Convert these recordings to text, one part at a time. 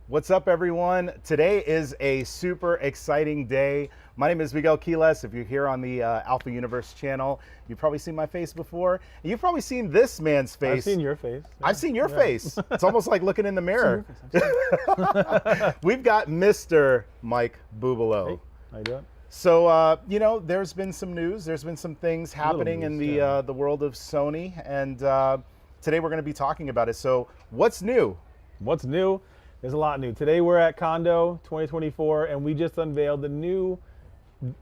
What's up, everyone? Today is a super exciting day. My name is Miguel Quiles. If you're here on the Alpha Universe channel, you've probably seen my face before. And you've probably seen this man's face. I've seen your face. Yeah. I've seen your face. It's almost like looking in the mirror. We've got Mr. Mike Bubolo. Hey, how you doing? So, there's been some news. There's been some things happening in news, the world of Sony. And today we're going to be talking about it. So what's new? What's new? There's a lot new. Today we're at Condo 2024, and we just unveiled the new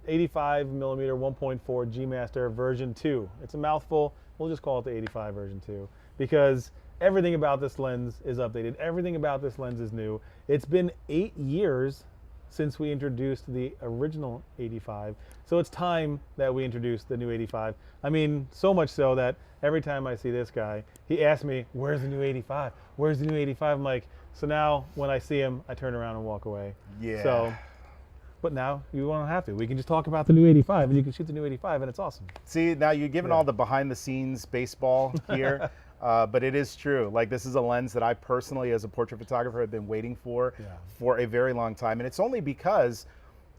85mm 1.4 G Master version 2. It's a mouthful. We'll just call it the 85 version 2 because everything about this lens is updated. Everything about this lens is new. It's been 8 years since we introduced the original 85, so it's time that we introduce the new 85. I mean, so much so that every time I see this guy, he asks me, "Where's the new 85? Where's the new 85?" I'm like, so now when I see him, I turn around and walk away. Yeah. So, but now you won't have to. We can just talk about the new 85, and you can shoot the new 85, and it's awesome. See, now you're giving all the behind-the-scenes baseball here, but it is true. Like, this is a lens that I personally, as a portrait photographer, have been waiting for a very long time, and it's only because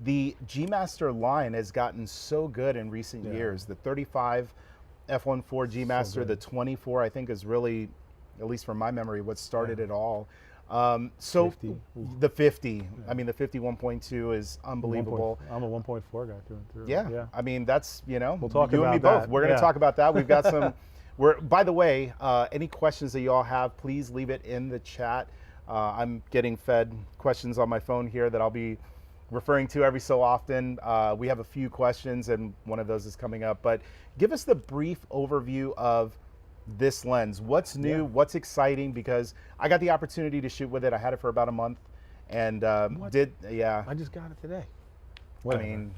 the G Master line has gotten so good in recent years. The 35 F1.4 G Master, the 24, I think, is really, at least from my memory, what started it all. So 50. The 50, I mean, the 51.2 is unbelievable. I'm a 1.4 guy through and through. Yeah. I mean, that's, we'll talk you about and me both. that. We're going to talk about that. We've got some, by the way, any questions that you all have, please leave it in the chat. I'm getting fed questions on my phone here that I'll be referring to every so often. We have a few questions and one of those is coming up, but give us the brief overview of this lens. What's new? What's exciting? Because I got the opportunity to shoot with it. I had it for about a month, and I just got it today. Whatever. I mean,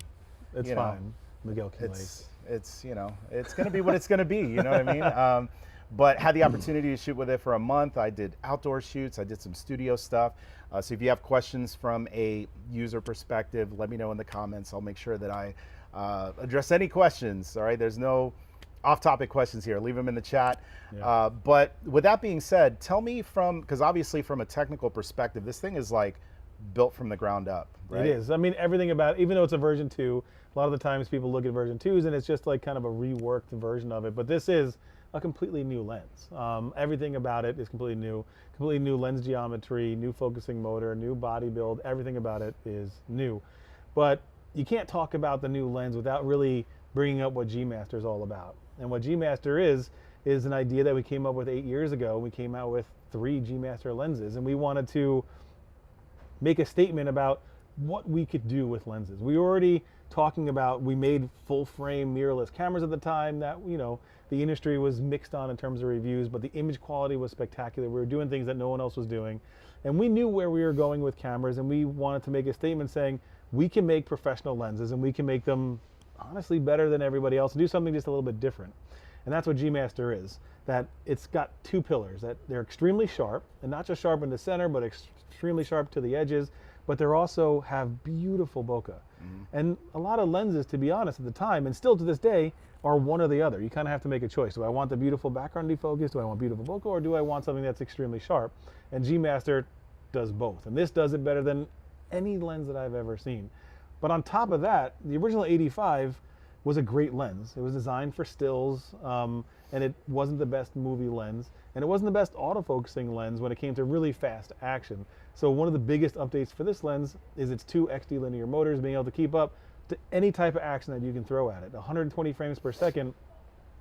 it's fine. Miguel Quiles. It's it's going to be what it's going to be. You know what I mean? But had the opportunity to shoot with it for a month. I did outdoor shoots. I did some studio stuff. So if you have questions from a user perspective, let me know in the comments. I'll make sure that I address any questions. All right. There's no off-topic questions here. Leave them in the chat. But with that being said, tell me because obviously from a technical perspective, this thing is like built from the ground up, right? It is. I mean, everything about it, even though it's a version 2, a lot of the times people look at version 2s and it's just like kind of a reworked version of it. But this is a completely new lens. Everything about it is completely new lens geometry, new focusing motor, new body build. Everything about it is new. But you can't talk about the new lens without really bringing up what G Master is all about. And what G Master is an idea that we came up with 8 years ago. We came out with 3 G Master lenses, and we wanted to make a statement about what we could do with lenses. We were already talking about, we made full frame mirrorless cameras at the time that, the industry was mixed on in terms of reviews, but the image quality was spectacular. We were doing things that no one else was doing. And we knew where we were going with cameras, and we wanted to make a statement saying, we can make professional lenses and we can make them honestly better than everybody else and do something just a little bit different. And that's what G Master is. That it's got 2 pillars, that they're extremely sharp, and not just sharp in the center, but extremely sharp to the edges, but they also have beautiful bokeh. And a lot of lenses, to be honest, at the time, and still to this day, are one or the other. You kind of have to make a choice. Do I want the beautiful background defocus? Do I want beautiful bokeh? Or do I want something that's extremely sharp? And G Master does both. And this does it better than any lens that I've ever seen. But on top of that, the original 85 was a great lens. It was designed for stills, and it wasn't the best movie lens, and it wasn't the best autofocusing lens when it came to really fast action. So one of the biggest updates for this lens is its 2 XD linear motors being able to keep up to any type of action that you can throw at it. 120 frames per second,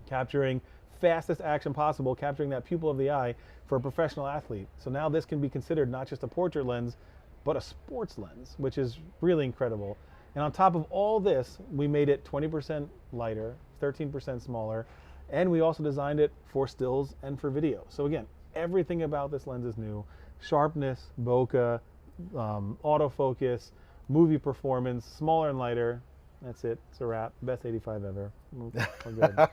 capturing fastest action possible, capturing that pupil of the eye for a professional athlete. So now this can be considered not just a portrait lens, but a sports lens, which is really incredible. And on top of all this, we made it 20% lighter, 13% smaller, and we also designed it for stills and for video. So again, everything about this lens is new. Sharpness, bokeh, autofocus, movie performance, smaller and lighter. That's it. It's a wrap. Best 85 ever. We're good.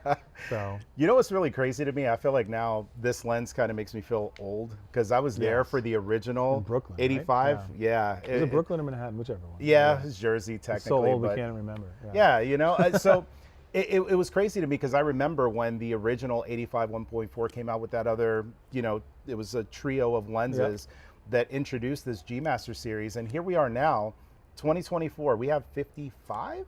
So. You know what's really crazy to me? I feel like now this lens kind of makes me feel old because I was there for the original Brooklyn, 85. Right? Yeah. Is it Brooklyn or Manhattan? Whichever one. Yeah, it's Jersey technically. It's so old we can't remember. Yeah, so it was crazy to me because I remember when the original 85 1.4 came out with that other, it was a trio of lenses. that introduced this G Master series, and here we are now, 2024. We have 55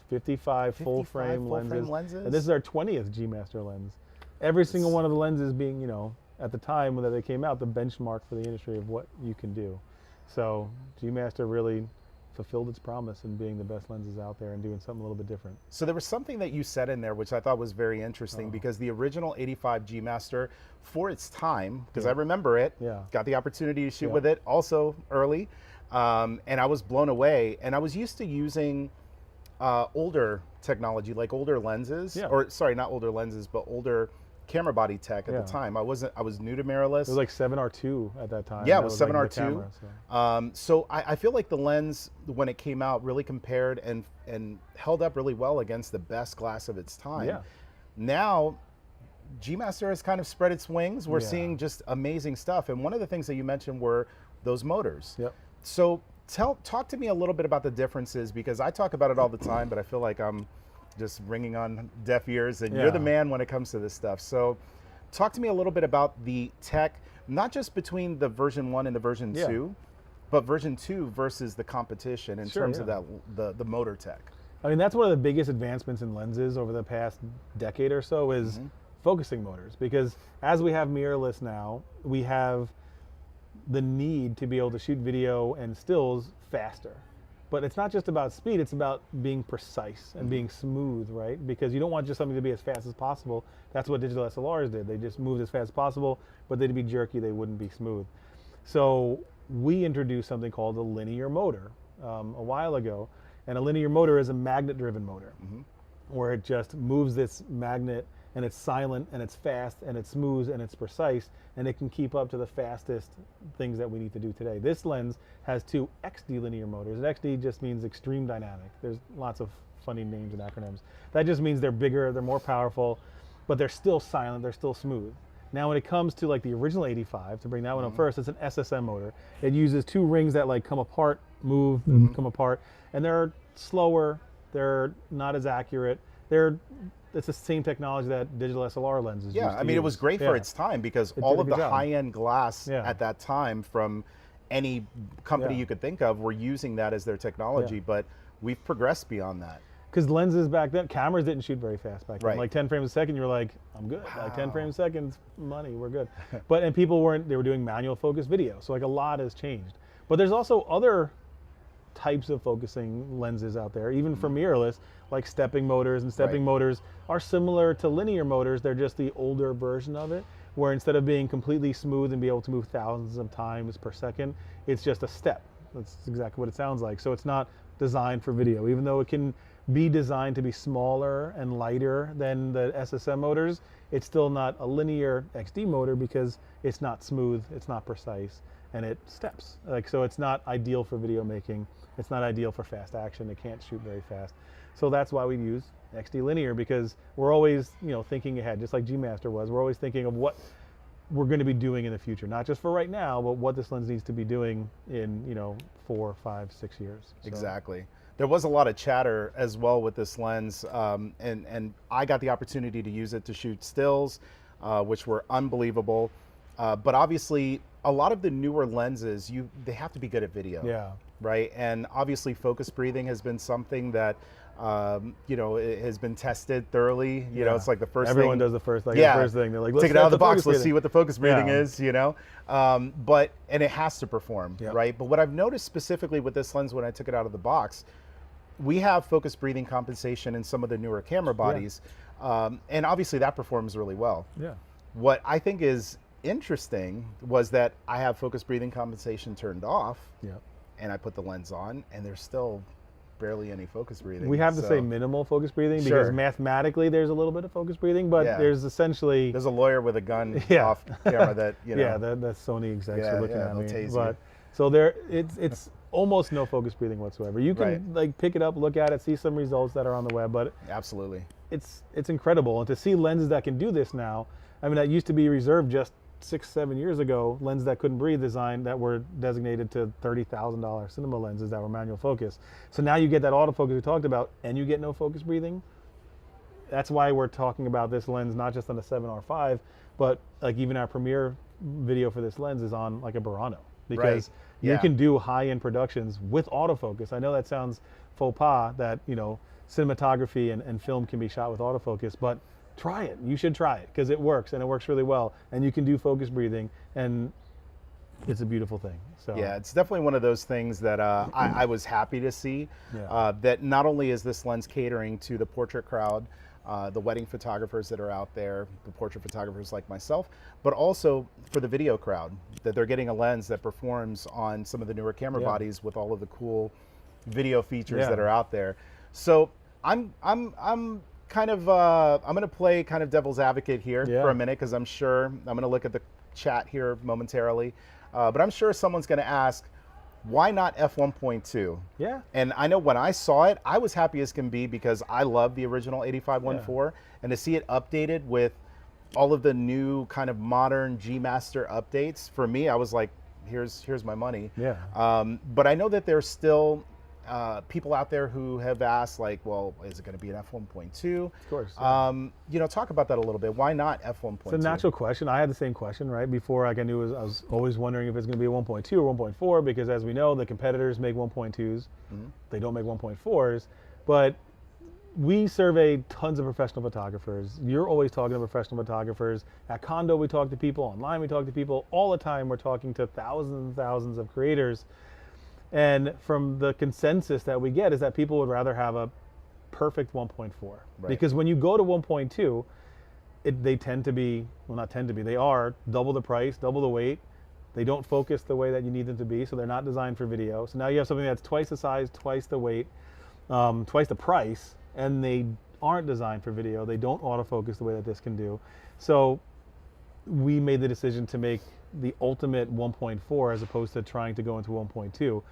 full frame full-frame lenses. And this is our 20th G Master lens. Every single one of the lenses being, you know, at the time that they came out, the benchmark for the industry of what you can do. So G Master really fulfilled its promise in being the best lenses out there and doing something a little bit different. So there was something that you said in there which I thought was very interesting, because the original 85 G Master, for its time, because I remember it, got the opportunity to shoot with it also early, and I was blown away. And I was used to using older technology, like older lenses, or sorry, not older lenses, but older camera body tech at the time. I was new to mirrorless. It was like 7R2 at that time. Yeah, it was 7R2. Like camera, so I feel like the lens, when it came out, really compared and held up really well against the best glass of its time. Yeah. Now, G Master has kind of spread its wings. We're seeing just amazing stuff. And one of the things that you mentioned were those motors. Yep. So talk to me a little bit about the differences, because I talk about it all the time, but I feel like I'm just ringing on deaf ears, and you're the man when it comes to this stuff. So talk to me a little bit about the tech, not just between the version 1 and the version 2, but version 2 versus the competition in terms of that the motor tech. I mean, that's one of the biggest advancements in lenses over the past decade or so is focusing motors, because as we have mirrorless now, we have the need to be able to shoot video and stills faster. But it's not just about speed, it's about being precise and being smooth, right? Because you don't want just something to be as fast as possible. That's what digital SLRs did. They just moved as fast as possible, but they'd be jerky, they wouldn't be smooth. So we introduced something called a linear motor a while ago. And a linear motor is a magnet-driven motor, where it just moves this magnet, and it's silent, and it's fast, and it's smooth, and it's precise, and it can keep up to the fastest things that we need to do today. This lens has 2 XD linear motors. And XD just means extreme dynamic. There's lots of funny names and acronyms. That just means they're bigger, they're more powerful, but they're still silent, they're still smooth. Now when it comes to like the original 85, to bring that one up first, it's an SSM motor. It uses 2 rings that like come apart, move, and come apart, and they're slower, they're not as accurate. It's the same technology that digital SLR lenses use. I mean, it was great for its time, because all of the high-end glass at that time from any company you could think of were using that as their technology, but we've progressed beyond that. Because lenses back then, cameras didn't shoot very fast back then. Like 10 frames a second, you're like, I'm good. Wow. Like 10 frames a second, money, we're good. And people they were doing manual focus video. So like a lot has changed. But there's also other types of focusing lenses out there, even for mirrorless, like stepping motors, and stepping motors are similar to linear motors. They're just the older version of it, where instead of being completely smooth and be able to move thousands of times per second, it's just a step. That's exactly what it sounds like. So it's not designed for video, even though it can be designed to be smaller and lighter than the SSM motors. It's still not a linear XD motor because it's not smooth, it's not precise, and it steps. So it's not ideal for video making. It's not ideal for fast action. It can't shoot very fast. So that's why we use XD linear, because we're always, thinking ahead, just like G Master was. We're always thinking of what we're going to be doing in the future, not just for right now, but what this lens needs to be doing in 4, 5, 6 years. So. Exactly. There was a lot of chatter as well with this lens, and I got the opportunity to use it to shoot stills, which were unbelievable. But obviously, a lot of the newer lenses, they have to be good at video. Yeah. Right. And obviously, focus breathing has been something that it has been tested thoroughly. You know, it's like the first thing. Everyone does the first thing. The first thing. They're like, let's take it out of the box. Let's breathing. see what the focus breathing is. And it has to perform, right? But what I've noticed specifically with this lens when I took it out of the box, we have focus breathing compensation in some of the newer camera bodies, and obviously that performs really well. Yeah. What I think is interesting was that I have focus breathing compensation turned off, and I put the lens on, and there's still barely any focus breathing. We have to say minimal focus breathing because mathematically there's a little bit of focus breathing, but there's essentially... There's a lawyer with a gun off camera that, Yeah, the Sony execs are looking at me. But so it's almost no focus breathing whatsoever. You can like pick it up, look at it, see some results that are on the web, but absolutely, it's incredible. And to see lenses that can do this now, I mean, that used to be reserved just 6-7 years ago, lenses that couldn't breathe design that were designated to $30,000 cinema lenses that were manual focus. So now you get that autofocus we talked about, and you get no focus breathing. That's why we're talking about this lens not just on the 7R5, but like even our premiere video for this lens is on like a Burano. because Yeah. you can do high-end productions with autofocus. I know that sounds faux pas that, you know, cinematography and film can be shot with autofocus, but try it. You should try it because it works, and it works really well. And you can do focus breathing, and it's a beautiful thing. So Yeah, it's definitely one of those things that I was happy to see. Yeah. That not only is this lens catering to the portrait crowd, the wedding photographers that are out there, the portrait photographers like myself, but also for the video crowd, that they're getting a lens that performs on some of the newer camera Yeah. bodies with all of the cool video features Yeah. that are out there. So I'm kind of I'm going to play kind of devil's advocate here Yeah. for a minute, because I'm sure I'm going to look at the chat here momentarily, but I'm sure someone's going to ask, why not F1.2? Yeah. And I know when I saw it, I was happy as can be, because I love the original 85-1.4, and to see it updated with all of the new kind of modern G Master updates, for me, I was like, here's my money. Yeah. But I know that there's still people out there who have asked, like, well, is it going to be an F1.2? Of course. You know, talk about that a little bit. Why not F1.2? It's a natural question. I had the same question, right? Before, like, I was always wondering if it's going to be a 1.2 or 1.4, because as we know, the competitors make 1.2s. They don't make 1.4s. But we survey tons of professional photographers. You're always talking to professional photographers. At Condo, we talk to people. Online, we talk to people. All the time, we're talking to thousands and thousands of creators. And from the consensus that we get is that people would rather have a perfect 1.4. Right. Because when you go to 1.2, they tend to be, well, not tend to be, they are double the price, double the weight. They don't focus the way that you need them to be, so they're not designed for video. So now you have something that's twice the size, twice the weight, twice the price, and they aren't designed for video. They don't autofocus the way that this can do. So we made the decision to make the ultimate 1.4 as opposed to trying to go into 1.2.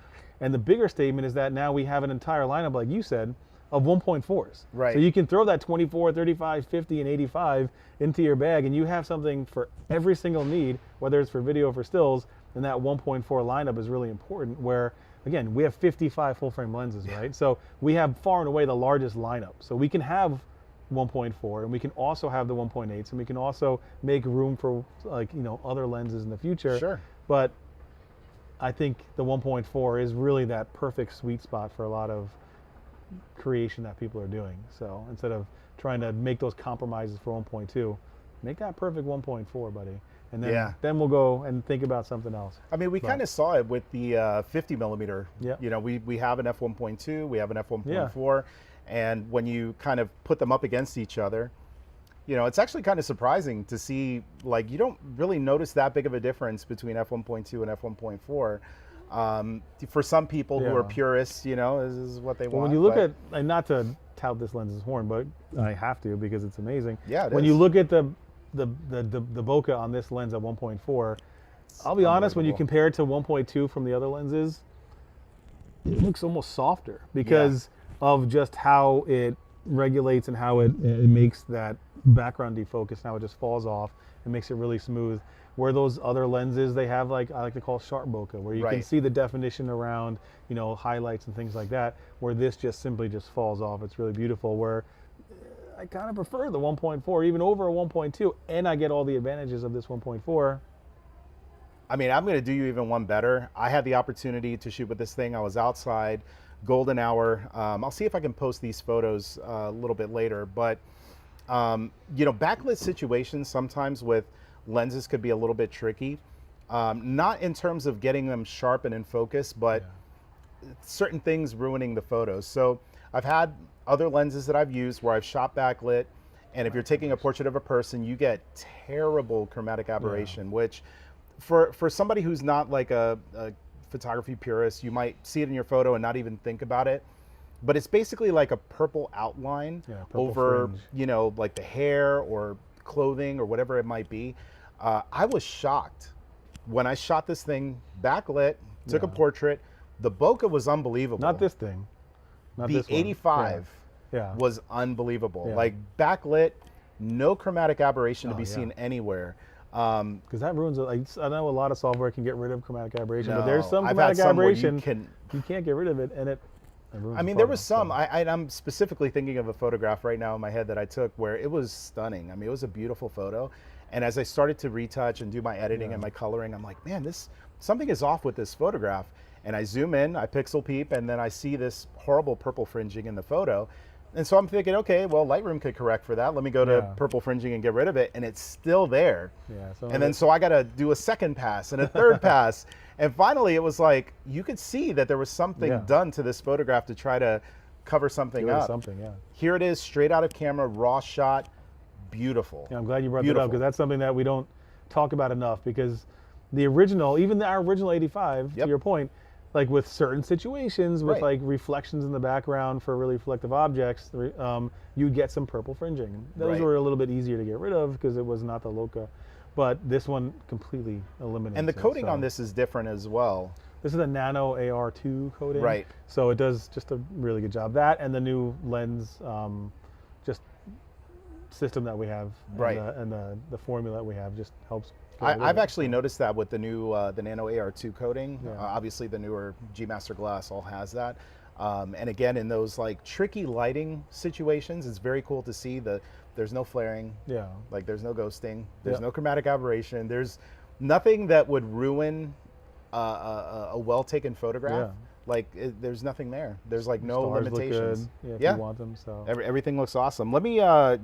And the bigger statement is that now we have an entire lineup, like you said, of 1.4s. Right. So you can throw that 24, 35, 50, and 85 into your bag, and you have something for every single need, whether it's for video or for stills, and that 1.4 lineup is really important, where, again, we have 55 full-frame lenses, right? So we have far and away the largest lineup. So we can have 1.4, and we can also have the 1.8s, and we can also make room for, like, you know, other lenses in the future. Sure. But I think the 1.4 is really that perfect sweet spot for a lot of creation that people are doing. So instead of trying to make those compromises for 1.2, make that perfect 1.4, buddy. And then we'll go and think about something else. I mean, we kind of saw it with the 50 millimeter. Yeah. You know, we have an F1.2, we have an F1.4, and when you kind of put them up against each other, you know, it's actually kind of surprising to see, like, you don't really notice that big of a difference between F1.2 and F1.4. For some people who are purists, you know, this is what they want. When you look at, and not to tout this lens's horn, but I have to because it's amazing. Yeah, when you look at the bokeh on this lens at 1.4, I'll be honest, when you compare it to 1.2 from the other lenses, it looks almost softer because of just how it regulates and how it makes that background defocus. Now it just falls off and makes it really smooth. Where those other lenses, they have, like, I like to call sharp bokeh, where you can see the definition around, you know, highlights and things like that, where this just simply just falls off. It's really beautiful, where I kind of prefer the 1.4 even over a 1.2, and I get all the advantages of this 1.4. I mean, I'm going to do you even one better. I had the opportunity to shoot with this thing. I was outside, golden hour. I'll see if I can post these photos a little bit later, but you know, backlit situations sometimes with lenses could be a little bit tricky. Not in terms of getting them sharp and in focus, but certain things ruining the photos. So I've had other lenses that I've used where I've shot backlit, and if you're taking a portrait of a person, you get terrible chromatic aberration, which for somebody who's not like a photography purist, you might see it in your photo and not even think about it. But it's basically like a purple outline over, fringe. You know, like the hair or clothing or whatever it might be. I was shocked when I shot this thing backlit, took a portrait. The bokeh was unbelievable. Not this thing. Not the this one. 85 was unbelievable. Like backlit, no chromatic aberration to be seen anywhere. Because that ruins it. Like, I know a lot of software can get rid of chromatic aberration, No, but there's some I've had chromatic some where aberration you can't get rid of it, and it ruins I mean, the there was photo, some. I'm specifically thinking of a photograph right now in my head that I took where it was stunning. I mean, it was a beautiful photo. And as I started to retouch and do my editing and my coloring, I'm like, man, this something is off with this photograph. And I zoom in, I pixel peep, and then I see this horrible purple fringing in the photo. And so I'm thinking, okay, well, Lightroom could correct for that. Let me go to purple fringing and get rid of it. And it's still there. Yeah, and then so I got to do a second pass and a third pass. And finally, it was like, you could see that there was something done to this photograph to try to cover something up. Here it is, straight out of camera, raw shot, beautiful. Yeah, I'm glad you brought that up, because that's something that we don't talk about enough, because the original, even our original 85, to your point, like with certain situations, with like reflections in the background for really reflective objects, you get some purple fringing. Those were a little bit easier to get rid of because it was not the Loca, but this one completely eliminates. And the coating on this is different as well. This is a nano AR2 coating, right? So it does just a really good job. That and the new lens, just system that we have, and the formula that we have just helps. I've actually noticed that with the new the Nano AR2 coating. Obviously, the newer G Master glass all has that. And again, in those like tricky lighting situations, it's very cool to see there's no flaring. Yeah. Like there's no ghosting. There's no chromatic aberration. There's nothing that would ruin a well taken photograph. Like there's nothing there. There's like no limitations. Look good. If you want them. So everything looks awesome. Let me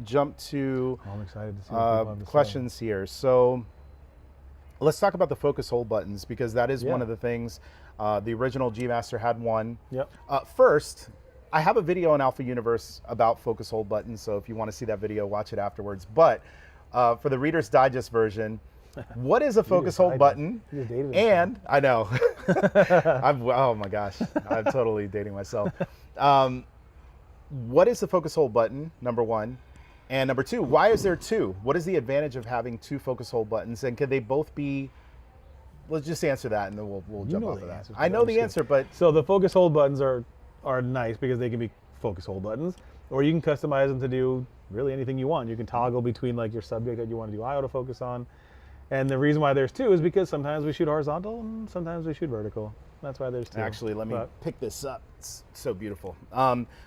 jump to I'm excited to see questions here. So let's talk about the focus hold buttons, because that is one of the things. The original G Master had one. First, I have a video on Alpha Universe about focus hold buttons, so if you want to see that video, watch it afterwards. But for the Reader's Digest version, what is a focus hold button? And I know, oh my gosh, I'm totally dating myself. What is the focus hold button, number one? And number two, why is there two? What is the advantage of having two focus hold buttons? And can they both be, let's just answer that and then we'll jump off of that. I know the answer, but. So the focus hold buttons are nice because they can be focus hold buttons, or you can customize them to do really anything you want. You can toggle between like your subject that you want to do autofocus on. And the reason why there's two is because sometimes we shoot horizontal and sometimes we shoot vertical. That's why there's two. Actually, let me pick this up. It's so beautiful.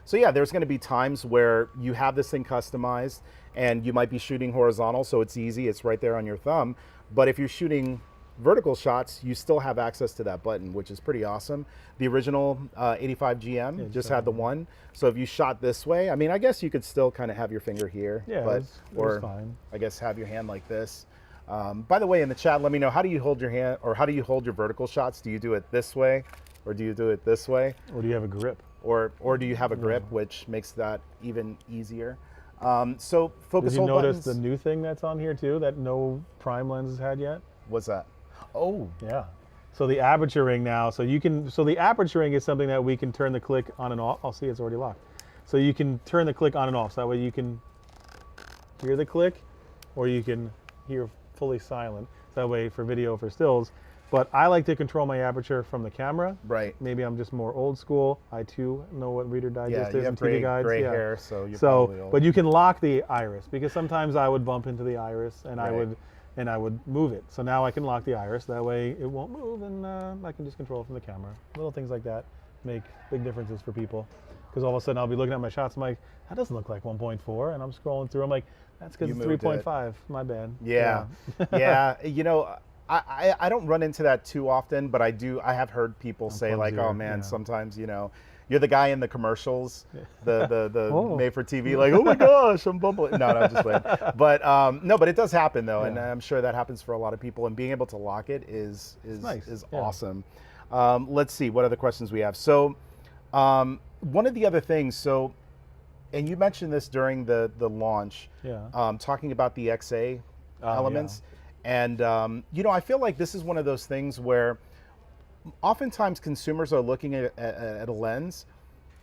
So yeah, there's going to be times where you have this thing customized and you might be shooting horizontal, so it's easy. It's right there on your thumb. But if you're shooting vertical shots, you still have access to that button, which is pretty awesome. The original 85 GM just had the one. So if you shot this way, I mean, I guess you could still kind of have your finger here. Yeah, but, or fine. I guess have your hand like this. By the way, in the chat, let me know, how do you hold your hand, or how do you hold your vertical shots? Do you do it this way, or do you do it this way? Or do you have a grip? Or do you have a grip, which makes that even easier? So focus hold buttons. Did you notice the new thing that's on here too, that no prime lenses had yet? What's that? Oh. Yeah. So the aperture ring now, so the aperture ring is something that we can turn the click on and off. I'll see, it's already locked. So you can turn the click on and off, so that way you can hear the click, or you can hear fully silent, so that way for video, for stills. But I like to control my aperture from the camera. Right. Maybe I'm just more old school. I too know what Reader Digest is and TV guides. Gray hair, so you're probably old. But you can lock the iris, because sometimes I would bump into the iris and I would move it. So now I can lock the iris. That way it won't move, and I can just control it from the camera. Little things like that make big differences for people. Because all of a sudden I'll be looking at my shots, I'm like, that doesn't look like 1.4, and I'm scrolling through, I'm like, that's because it's 3.5. My bad. Yeah. Yeah. You know, I don't run into that too often, but I have heard people say like, oh man, sometimes, you know, you're the guy in the commercials, the made for TV, like, oh my gosh, I'm bumbling. No, I'm just playing. But no, but it does happen though, and I'm sure that happens for a lot of people, and being able to lock it is nice. Is awesome. Let's see what other questions we have. So one of the other things, and you mentioned this during the launch, talking about the XA elements. And, you know, I feel like this is one of those things where oftentimes consumers are looking at a lens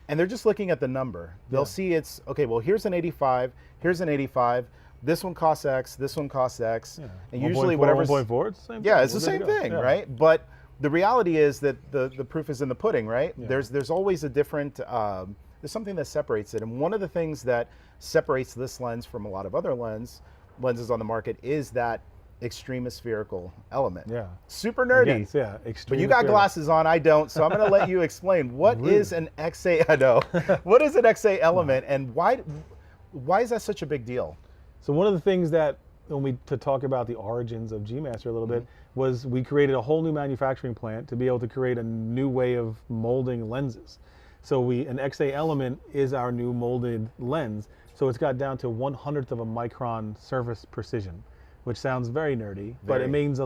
and they're just looking at the number. They'll see it's, okay, well, here's an 85, here's an 85, this one costs X, this one costs X. And usually whatever's 1.4, it's the same thing. Yeah, it's the same thing, right? But the reality is that the proof is in the pudding, right? There's always a different, there's something that separates it. And one of the things that separates this lens from a lot of other lenses on the market is that extreme spherical element. Yeah. Super nerdy. Again, but you got glasses on, I don't, so I'm going to let you explain what is an XA, I know. What is an XA element and why is that such a big deal? So one of the things that to talk about the origins of G Master a little bit, was we created a whole new manufacturing plant to be able to create a new way of molding lenses. So an XA element is our new molded lens. So it's got down to 1/100th of a micron surface precision, which sounds very nerdy, but it means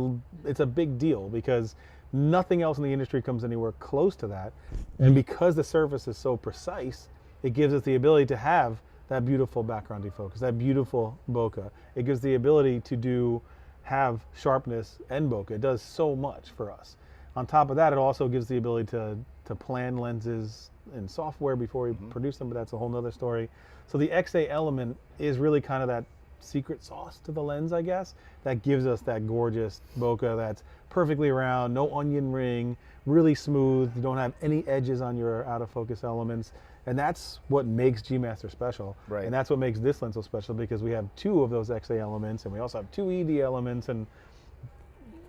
it's a big deal because nothing else in the industry comes anywhere close to that. And because the surface is so precise, it gives us the ability to have that beautiful background defocus, that beautiful bokeh. It gives the ability to have sharpness and bokeh. It does so much for us. On top of that, it also gives the ability to plan lenses in software before we produce them, but that's a whole nother story. So the XA element is really kind of that secret sauce to the lens, I guess, that gives us that gorgeous bokeh that's perfectly round, no onion ring, really smooth. You don't have any edges on your out of focus elements. And that's what makes G Master special. Right. And that's what makes this lens so special, because we have 2 of those XA elements and we also have 2 ED elements, and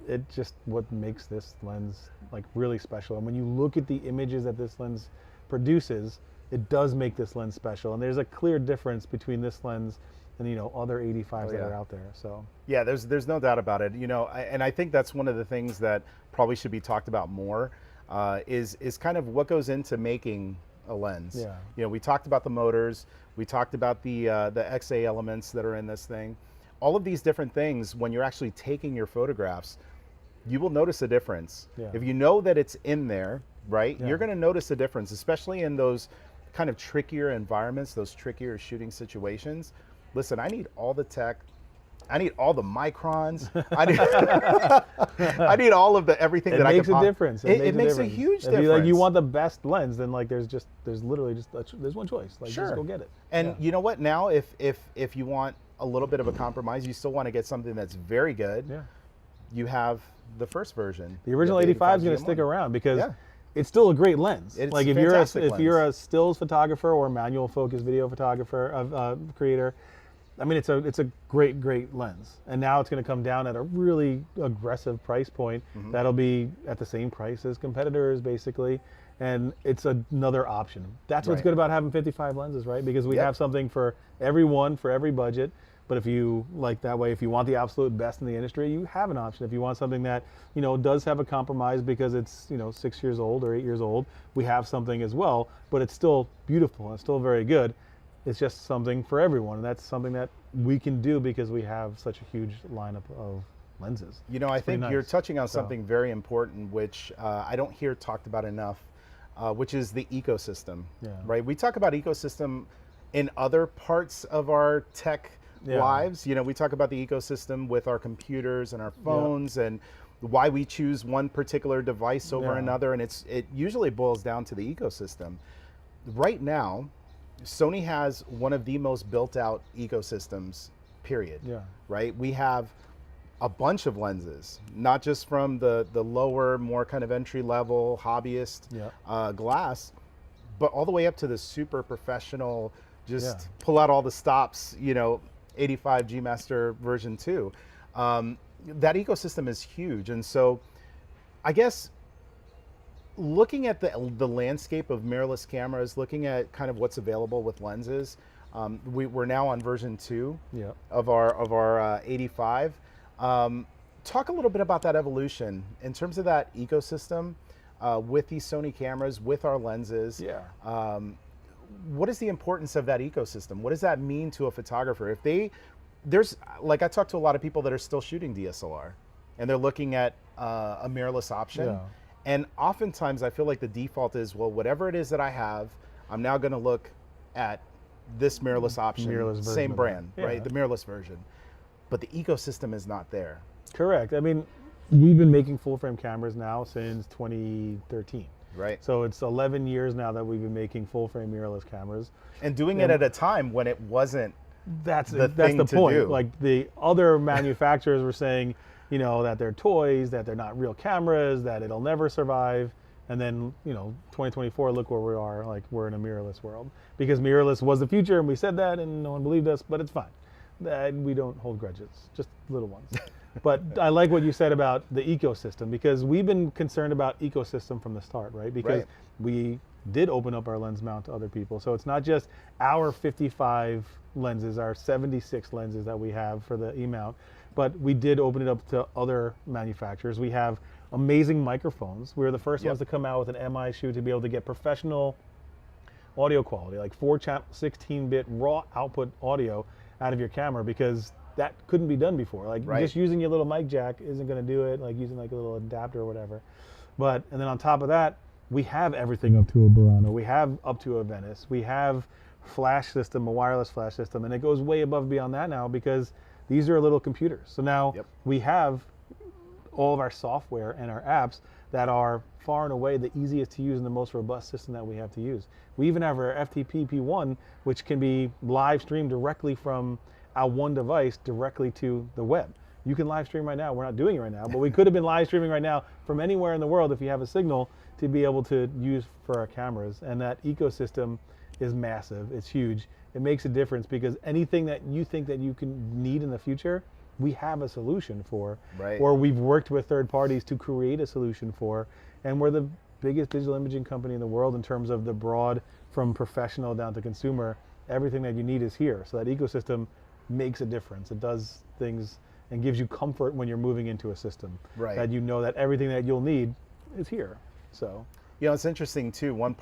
it just what makes this lens like really special. And when you look at the images that this lens produces, it does make this lens special. And there's a clear difference between this lens and other 85s that are out there. So yeah, there's no doubt about it. And I think that's one of the things that probably should be talked about more, is kind of what goes into making a lens. Yeah. We talked about the motors, we talked about the XA elements that are in this thing. All of these different things, when you're actually taking your photographs, you will notice a difference. Yeah. If you know that it's in there, right, you're going to notice a difference, especially in those kind of trickier environments, those trickier shooting situations. Listen, I need all the tech. I need all the microns. I need all of everything that I can. It makes a difference. It makes a huge difference. If you want the best lens, then there's literally there's one choice. Like, sure. Just go get it. And you know what? Now, if you want a little bit of a compromise, you still want to get something that's very good. Yeah. You have the first version. The original 85 is going to stick around because Yeah. it's still a great lens. It's like a if fantastic you're a lens. stills photographer or manual focus video photographer creator, I mean, it's a great lens. And now it's going to come down at a really aggressive price point. That'll be at the same price as competitors, basically. And it's another option. That's what's Right. good about having 55 lenses, right? Because we Yep. have something for everyone, for every budget. But if you like that way, if you want the absolute best in the industry, you have an option. If you want something that, does have a compromise because it's, 6 years old or 8 years old, we have something as well, but it's still beautiful and it's still very good. It's just something for everyone. And that's something that we can do because we have such a huge lineup of lenses. I think nice. you're touching on something very important, which I don't hear talked about enough, which is the ecosystem, Yeah. right? We talk about ecosystem in other parts of our tech lives. We talk about the ecosystem with our computers and our phones and why we choose one particular device over another. And it usually boils down to the ecosystem. Right now, Sony has one of the most built out ecosystems, period. Yeah. Right? We have a bunch of lenses, not just from the lower, more kind of entry level hobbyist glass, but all the way up to the super professional, just pull out all the stops, 85 G Master version 2. That ecosystem is huge. And so I guess looking at the landscape of mirrorless cameras, looking at kind of what's available with lenses, we're now on version 2 of our 85. Talk a little bit about that evolution in terms of that ecosystem with these Sony cameras, with our lenses. What is the importance of that ecosystem? What does that mean to a photographer? There's like, I talk to a lot of people that are still shooting DSLR and they're looking at a mirrorless option. And oftentimes I feel like the default is, well, whatever it is that I have, I'm now going to look at this mirrorless option, same brand, right? The mirrorless version. But the ecosystem is not there. Correct. I mean, we've been making full frame cameras now since 2013. Right. So it's 11 years now that we've been making full frame mirrorless cameras. And doing it at a time when it wasn't that's the point. Do. Like the other manufacturers were saying, that they're toys, that they're not real cameras, that it'll never survive. And then, 2024, look where we are, like we're in a mirrorless world. Because mirrorless was the future and we said that and no one believed us, but it's fine. We don't hold grudges, just little ones. But I like what you said about the ecosystem, because we've been concerned about ecosystem from the start, right? Because Right. we did open up our lens mount to other people. So it's not just our 55 lenses, our 76 lenses that we have for the E-mount, but we did open it up to other manufacturers. We have amazing microphones. We were the first Yep. ones to come out with an MI shoe to be able to get professional audio quality, like 4-channel 16-bit raw output audio out of your camera, because that couldn't be done before. Like Right. just using your little mic jack isn't going to do it, like using like a little adapter or whatever. But, and then on top of that, we have everything up to a Burano, we have up to a Venice, we have flash system, a wireless flash system, and it goes way above and beyond that now, because these are little computers. So now Yep. we have all of our software and our apps that are far and away the easiest to use and the most robust system that we have to use. We even have our FTP P1, which can be live streamed directly from our one device directly to the web. You can live stream right now. We're not doing it right now, but we could have been live streaming right now from anywhere in the world if you have a signal to be able to use for our cameras. And that ecosystem is massive. It's huge. It makes a difference, because anything that you think that you can need in the future, we have a solution for, Right. or we've worked with third parties to create a solution for, and we're the biggest digital imaging company in the world in terms of the broad, from professional down to consumer. Everything that you need is here. So that ecosystem makes a difference. It does things and gives you comfort when you're moving into a system. Right. That you know that everything that you'll need is here. So You know, it's interesting too. One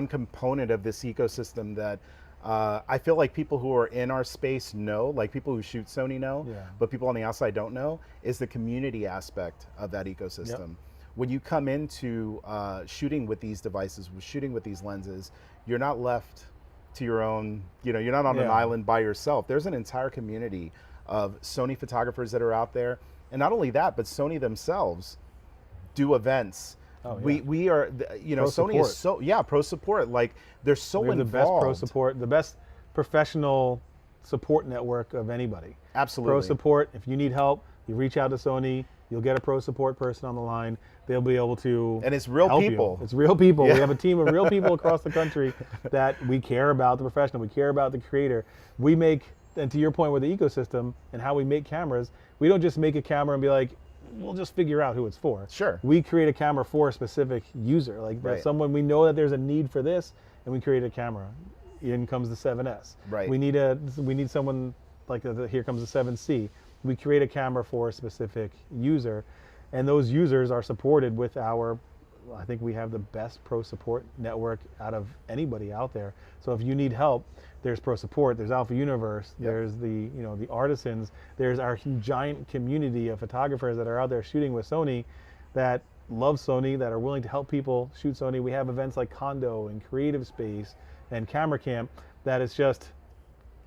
component of this ecosystem that I feel like people who are in our space know, like people who shoot Sony know, Yeah. but people on the outside don't know, is the community aspect of that ecosystem. When you come into shooting with these devices, shooting with these lenses, you're not left to your own, you know, you're not on an Yeah. island by yourself. There's an entire community of Sony photographers that are out there. And not only that, but Sony themselves do events. Oh, yeah. We are, you know, Pro Sony support. is so, yeah, pro support. Like they're so we have involved. the best pro support, the best professional support network of anybody. Absolutely. Pro support, if you need help, you reach out to Sony, you'll get a pro support person on the line. They'll be able to And it's real help people. You. It's real people. Yeah. We have a team of real people across the country that we care about the professional, we care about the creator. We make, and to your point with the ecosystem and how we make cameras, we don't just make a camera and be like, we'll just figure out who it's for. Sure. We create a camera for a specific user. Like there's Right. someone, we know that there's a need for this, and we create a camera. In comes the 7S. Right. We need someone like here comes the 7C. We create a camera for a specific user, and those users are supported with our, I think we have the best pro support network out of anybody out there. So if you need help, there's pro support, there's Alpha Universe, Yep. there's the the artisans, there's our giant community of photographers that are out there shooting with Sony that love Sony, that are willing to help people shoot Sony. We have events like Condo and Creative Space and Camera Camp that is just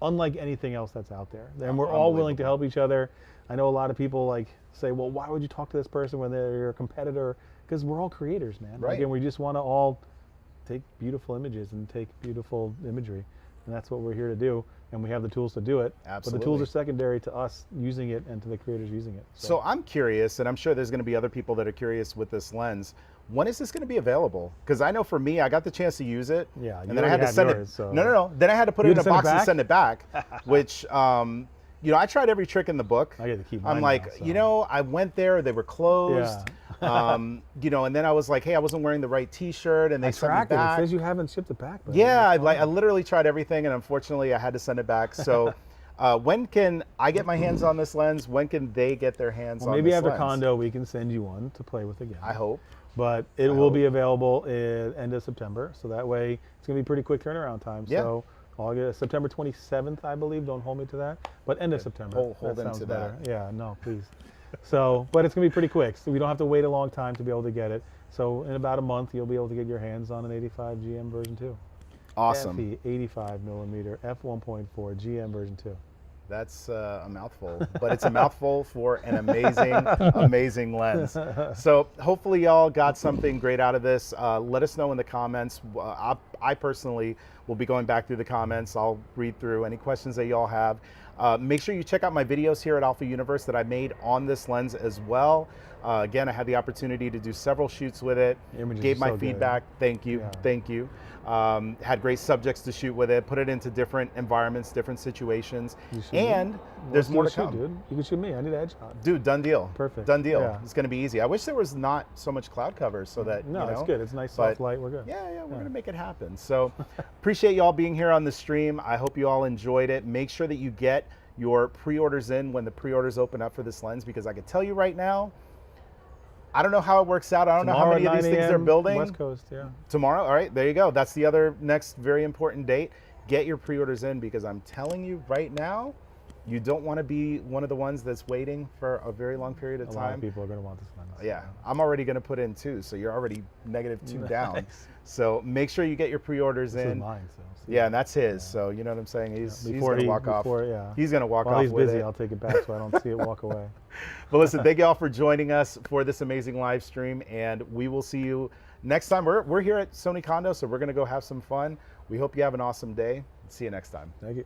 unlike anything else that's out there. And we're all willing to help each other. I know a lot of people like say, well, why would you talk to this person when they're your competitor? Because we're all creators, man. Right. Like, and we just want to all take beautiful images and take beautiful imagery. And that's what we're here to do. And we have the tools to do it. But the tools Absolutely. are secondary to us using it and to the creators using it. So I'm curious, and I'm sure there's going to be other people that are curious with this lens. When is this going to be available? Because I know for me, I got the chance to use it, Yeah, and you then I had already to had send yours, it. so- No. Then I had to put it You in a had to send it box and back? send it back, which you know, I tried every trick in the book. I get to keep I'm mine like, now, so. you know, I went there, they were closed. You know, and then I was like, hey, I wasn't wearing the right T-shirt, and they I sent me tracked it. It back. says you haven't shipped it back. But Yeah, I literally tried everything, and unfortunately, I had to send it back. So, when can I get my hands on this lens? When can they get their hands on maybe this after lens? Condo, we can send you one to play with again. I hope. But it will be available end of September, so that way it's going to be pretty quick turnaround time. Yeah. So August, September 27th, I believe. Don't hold me to that, but end of September. Hold them sounds to better. that. Yeah, no, please. So, but it's going to be pretty quick, so we don't have to wait a long time to be able to get it. So in about a month, you'll be able to get your hands on an 85 GM version 2. Awesome. FE 85 millimeter F1.4 GM version 2. That's a mouthful, but it's a mouthful for an amazing, amazing lens. So hopefully y'all got something great out of this. Let us know in the comments. I personally will be going back through the comments. I'll read through any questions that y'all have. Make sure you check out my videos here at Alpha Universe that I made on this lens as well. Again, I had the opportunity to do several shoots with it, Images gave are my so good. feedback. Thank you, Yeah. thank you. Had great subjects to shoot with it, put it into different environments, different situations, You shoot me. and there's Let's do more a to shoot, come. dude. You can shoot me. I need a headshot. Dude, done deal. Perfect. Done deal. Yeah. It's going to be easy. I wish there was not so much cloud cover so that, No, you know, it's good. It's nice, but soft light. We're good. yeah, we're going to make it happen. So appreciate y'all being here on the stream. I hope you all enjoyed it. Make sure that you get your pre-orders in when the pre-orders open up for this lens, because I can tell you right now, I don't know how it works out. I don't know how Tomorrow many at of these 9 things they're a.m. building. West Coast, yeah. Tomorrow, all right, there you go. That's the other next very important date. Get your pre-orders in, because I'm telling you right now, you don't want to be one of the ones that's waiting for a very long period of A time. lot of people are going to want this lens. Yeah, I'm already going to put in 2, so you're already -2 down. Nice. So make sure you get your pre-orders This is in. mine, so. Yeah, and that's his. So you know what I'm saying? He's Before going to he- walk off. before, yeah. He's going to walk While off he's with busy, it. I'll take it back so I don't see it walk away. But listen, thank you all for joining us for this amazing live stream, and we will see you next time. We're here at Sony Condo, so we're going to go have some fun. We hope you have an awesome day. See you next time. Thank you.